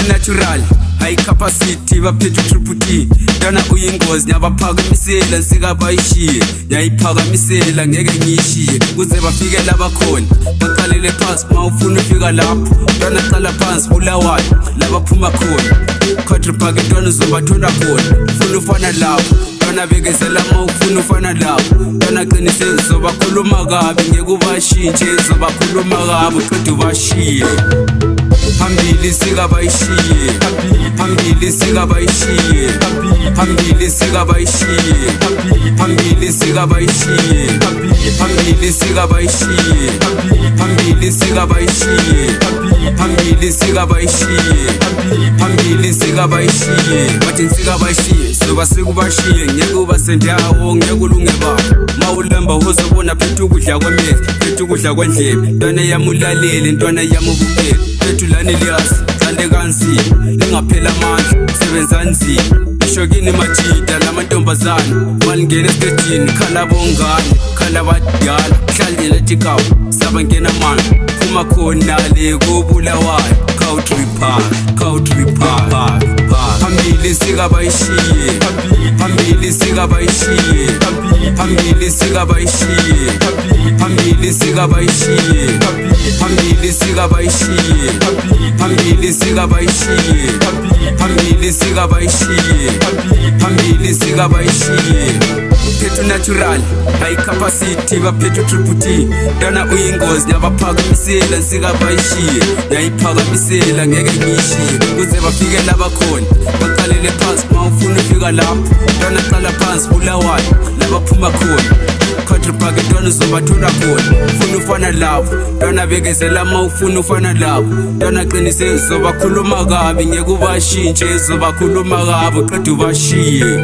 Natural high capacity baphethe utriputi dana uyingozi nyabaphakamisela sikabayishiye yayiphakamisela ngeke ngiyishiye kuze bafike labakhona baqalele phansi mawufuna ufika lapho dana qala phansi bulawayo labaphuma khona quadruple intwana uzobathola khona ufuna ufana lapho dana bekezela mawufuna ufana lapho dana qinise uzobakhuluma kabi ngeke ubashintshe uzobakhuluma kabi uqede ubashiye Phambili sikabayishiye phambili sikabayishiye phambili sikabayishiye phambili sikabayishiye phambili sikabayishiye phambili sikabayishiye phambili sikabayishiye phambili sikabayishiye bathi sikabayishiye soba sikubashiye ngeke ubasendawo ngeke ulunge baba mawulamba uzobona phethe ukudla kwemezi phethe ukudla kwendlebe ntwana yamulalele ntwana yamubukele phethu lani liyazi qale kanzima lingaphela amandla sebenza nzima ishokini majida lamantombazana balingena estejini khala bongane khala badala hlalele tikawo sabangena manje phuma khona le kubulawayo country park phambili sikabayishiye phambili sikabayishiye phambili sikabayishiye phambili sikabayishiye phambili sikabayishiye phambili sikabayishiye phambili sikabayishiye phambili sikabayishiye phethe natural high capacity baphethe utriputi dana uyingozi nyabaphakamisela sikabayishiye yayiphakamisela ngeke ngiyishiye kuze bafike labakhona baqalele phansi mawufuna ufika lapho dana qala phansi bulawayo labaphuma khona quadruple intwana uzobathola khona ufuna ufana lapho dana bekezela mawufuna ufana lapho dana qinise uzobakhuluma kabi ngeke ubashintshe uzobakhuluma kabi uqede ubashiye